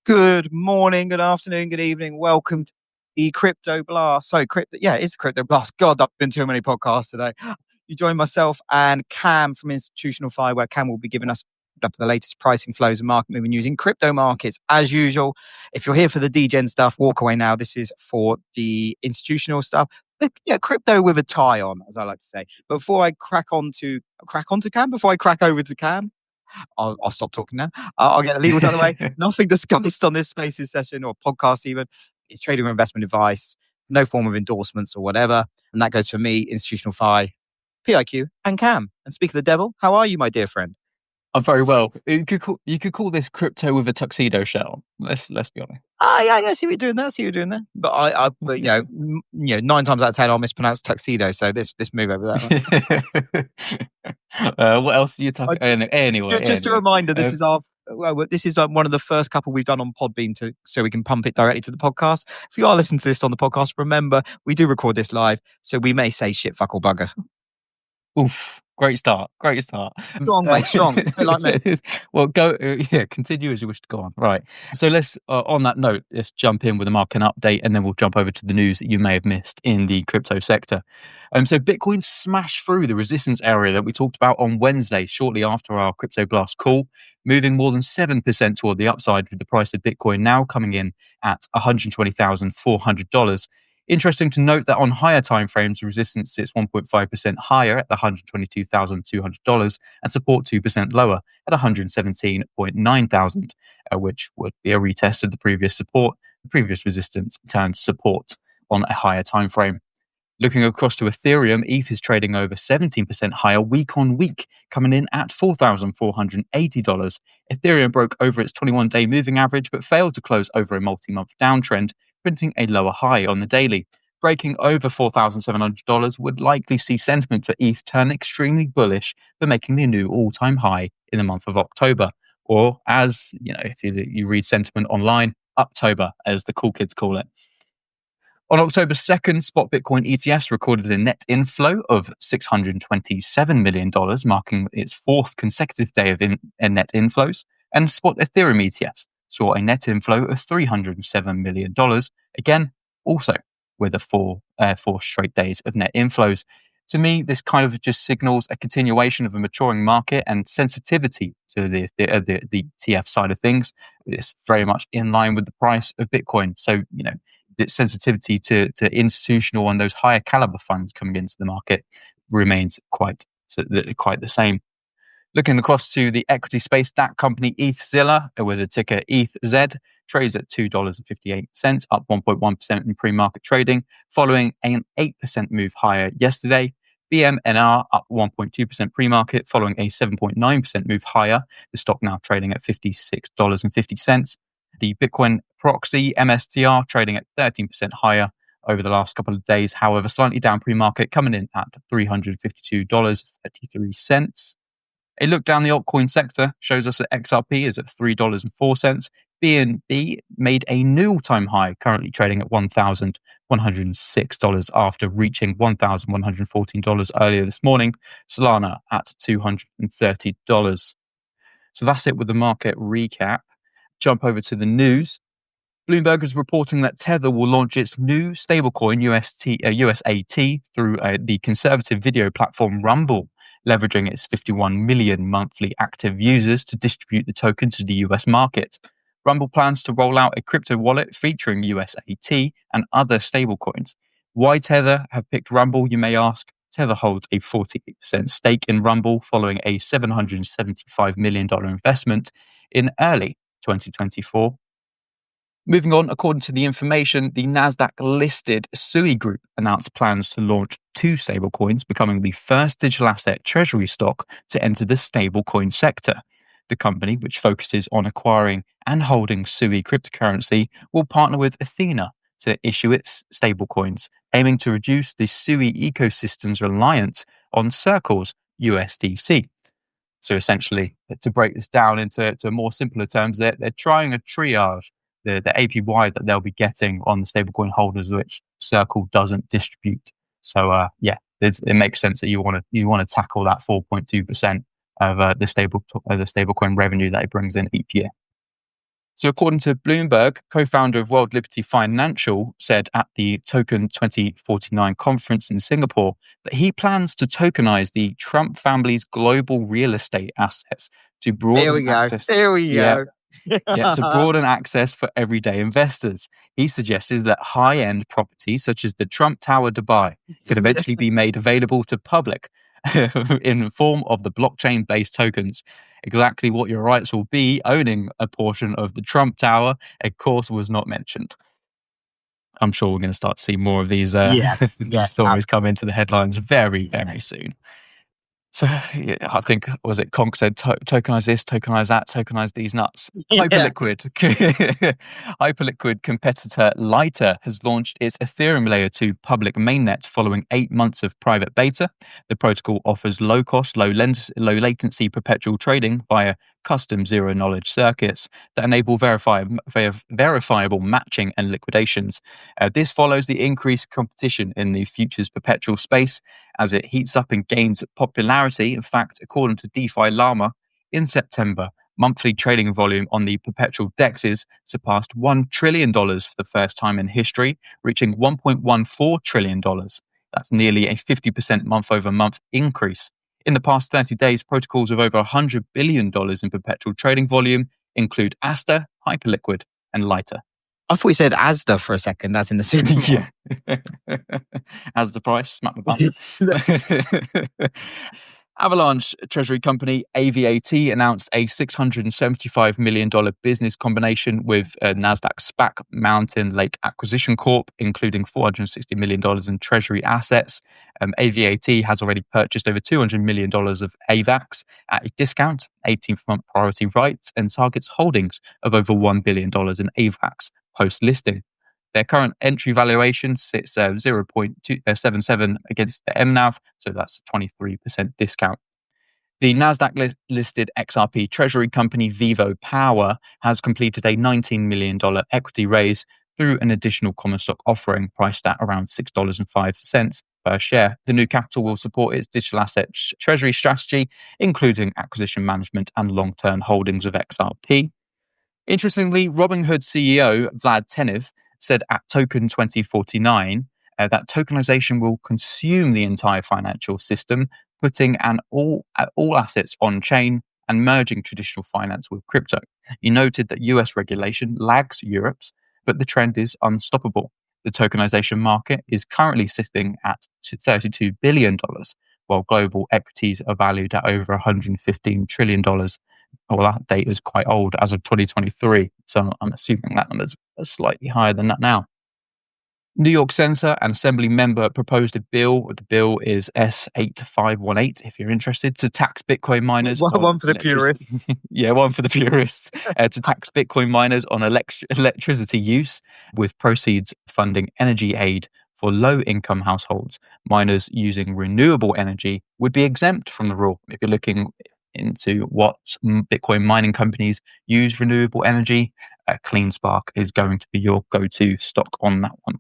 Good morning, good afternoon, good evening. Welcome to the Crypto Blast. Sorry, it's the Crypto Blast. God, I've been too many podcasts today. You join myself and Cam from Institutional Fi, where Cam will be giving us up the latest pricing flows and market moving news in crypto markets. As usual, if you're here for the DGen stuff, walk away now. This is for the institutional stuff. Yeah, crypto with a tie on, as I like to say. Before I crack over to Cam, I'll stop talking now. I'll get the legals out of the way. Nothing discussed on this Spaces session or podcast even. It's trading or investment advice, no form of endorsements or whatever. And that goes for me, Institutional Fi, PiQ, and Cam. And speak of the devil, how are you, my dear friend? I'm very well. You could call this crypto with a tuxedo shell. Let's be honest. Yeah, I see what you're doing there. But but 9 times out of 10, I'll mispronounce tuxedo. So this move over that one. What else are you talking? Anyway, just a reminder, this is one of the first couple we've done on Podbean so we can pump it directly to the podcast. If you are listening to this on the podcast, remember we do record this live, so we may say shit, fuck or bugger. Oof. Great start. Strong, mate, strong. Like me. Well, continue as you wish to go on. Right. So let's, on that note, let's jump in with a market update and then we'll jump over to the news that you may have missed in the crypto sector. So Bitcoin smashed through the resistance area that we talked about on Wednesday, shortly after our Crypto Blast call, moving more than 7% toward the upside, with the price of Bitcoin now coming in at $120,400. Interesting to note that on higher timeframes, resistance sits 1.5% higher at $122,200 and support 2% lower at $117,900, which would be a retest of the previous support. The previous resistance turned support on a higher timeframe. Looking across to Ethereum, ETH is trading over 17% higher week on week, coming in at $4,480. Ethereum broke over its 21-day moving average, but failed to close over a multi-month downtrend, printing a lower high on the daily. Breaking over $4,700 would likely see sentiment for ETH turn extremely bullish, for making the new all-time high in the month of October. Or, as if you read sentiment online, Uptober, as the cool kids call it. On October 2nd, spot Bitcoin ETFs recorded a net inflow of $627 million, marking its fourth consecutive day of net inflows, and spot Ethereum ETFs saw a net inflow of $307 million, again, also with four straight days of net inflows. To me, this kind of just signals a continuation of a maturing market and sensitivity to the ETF side of things. It's very much in line with the price of Bitcoin. So, its sensitivity to institutional and those higher caliber funds coming into the market remains quite the same. Looking across to the equity space, that company ETHZilla, with a ticker ETHZ, trades at $2.58, up 1.1% in pre-market trading, following an 8% move higher yesterday. BMNR up 1.2% pre-market, following a 7.9% move higher. The stock now trading at $56.50. The Bitcoin proxy MSTR trading at 13% higher over the last couple of days, however, slightly down pre-market, coming in at $352.33. A look down the altcoin sector shows us that XRP is at $3.04. BNB made a new all-time high, currently trading at $1,106 after reaching $1,114 earlier this morning. Solana at $230. So that's it with the market recap. Jump over to the news. Bloomberg is reporting that Tether will launch its new stablecoin USAT through the conservative video platform Rumble, leveraging its 51 million monthly active users to distribute the token to the US market. Rumble plans to roll out a crypto wallet featuring USAT and other stablecoins. Why Tether have picked Rumble, you may ask? Tether holds a 48% stake in Rumble following a $775 million investment in early 2024. Moving on, according to the information, the Nasdaq-listed SUI Group announced plans to launch 2 stablecoins, becoming the first digital asset treasury stock to enter the stablecoin sector. The company, which focuses on acquiring and holding SUI cryptocurrency, will partner with Athena to issue its stablecoins, aiming to reduce the SUI ecosystem's reliance on Circle's USDC. So essentially, to break this down into more simpler terms, they're trying to triage the APY that they'll be getting on the stablecoin holders, which Circle doesn't distribute. So it makes sense that you want to tackle that 4.2% of the stablecoin revenue that it brings in each year. So according to Bloomberg, co-founder of World Liberty Financial said at the Token 2049 conference in Singapore that he plans to tokenize the Trump family's global real estate assets to Here broaden we go. access. Here we go. To broaden access for everyday investors. He suggested that high-end properties such as the Trump Tower Dubai could eventually be made available to public in the form of the blockchain-based tokens. Exactly what your rights will be owning a portion of the Trump Tower, of course, was not mentioned. I'm sure we're going to start to see more of these, these stories come into the headlines very, very soon. So I think, was it Conk said, tokenize this, tokenize that, tokenize these nuts. Yeah. Hyperliquid competitor Lighter has launched its Ethereum Layer 2 public mainnet following 8 months of private beta. The protocol offers low-cost, low-latency perpetual trading via custom zero-knowledge circuits that enable verifiable matching and liquidations. This follows the increased competition in the futures perpetual space as it heats up and gains popularity. In fact, according to DeFi Llama, in September, monthly trading volume on the perpetual dexes surpassed $1 trillion for the first time in history, reaching $1.14 trillion. That's nearly a 50% month-over-month increase. In the past 30 days, protocols of over $100 billion in perpetual trading volume include Asta, Hyperliquid, and Lighter. I thought you said Asda for a second, as in the Super Bowl. Yeah. As the price, smack the bum. Avalanche treasury company AVAT announced a $675 million business combination with Nasdaq SPAC Mountain Lake Acquisition Corp, including $460 million in treasury assets. AVAT has already purchased over $200 million of AVAX at a discount, 18th month priority rights, and targets holdings of over $1 billion in AVAX post-listing. Their current entry valuation sits 0.277 against the MNAV, so that's a 23% discount. The Nasdaq-listed XRP treasury company Vivo Power has completed a $19 million equity raise through an additional common stock offering priced at around $6.05 per share. The new capital will support its digital asset treasury strategy, including acquisition management and long-term holdings of XRP. Interestingly, Robinhood CEO Vlad Tenev said at Token 2049 that tokenization will consume the entire financial system, putting all assets on chain and merging traditional finance with crypto. He noted that US regulation lags Europe's, but the trend is unstoppable. The tokenization market is currently sitting at $32 billion, while global equities are valued at over $115 trillion. Well, that data is quite old, as of 2023, so I'm assuming that number is slightly higher than that now. New York Senator and Assembly member proposed a bill. The bill is S8518, if you're interested, to tax Bitcoin miners. One for the purists. Yeah, one for the purists. To tax Bitcoin miners on electricity use, with proceeds funding energy aid for low-income households. Miners using renewable energy would be exempt from the rule. If you're looking into what Bitcoin mining companies use renewable energy, CleanSpark is going to be your go-to stock on that one.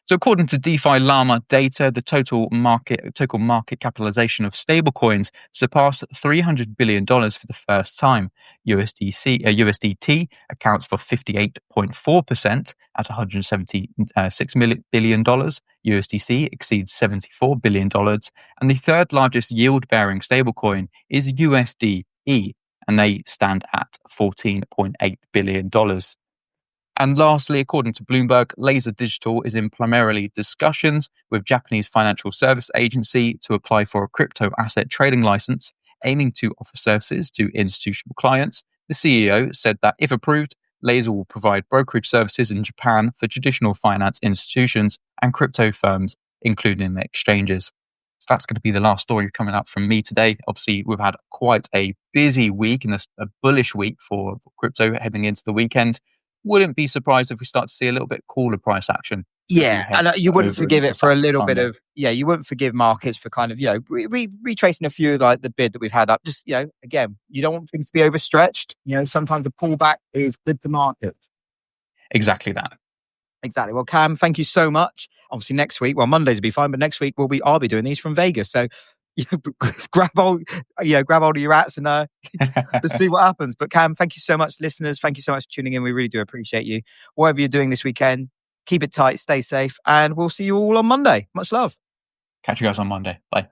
So according to DeFi Llama data, the total market capitalization of stablecoins surpassed $300 billion for the first time. USDT accounts for 58.4% at $176 billion. USDC exceeds $74 billion. And the third largest yield-bearing stablecoin is USDE, and they stand at $14.8 billion. And lastly, according to Bloomberg, Laser Digital is in primarily discussions with Japanese financial service agency to apply for a crypto asset trading license, aiming to offer services to institutional clients. The CEO said that if approved, Laser will provide brokerage services in Japan for traditional finance institutions and crypto firms, including exchanges. So that's going to be the last story coming up from me today. Obviously, we've had quite a busy week and a bullish week for crypto heading into the weekend. Wouldn't be surprised if we start to see a little bit cooler price action. Yeah, and you wouldn't forgive it for a little bit of, you wouldn't forgive markets for kind of, retracing a few of like the bid that we've had up. Just, again, you don't want things to be overstretched. Sometimes the pullback is good for markets. Exactly that. Exactly. Well, Cam, thank you so much. Obviously next week, Mondays will be fine, but next week I'll be doing these from Vegas. So grab hold of your hats and let's see what happens. But Cam, thank you so much, listeners. Thank you so much for tuning in. We really do appreciate you. Whatever you're doing this weekend, keep it tight, stay safe, and we'll see you all on Monday. Much love. Catch you guys on Monday. Bye.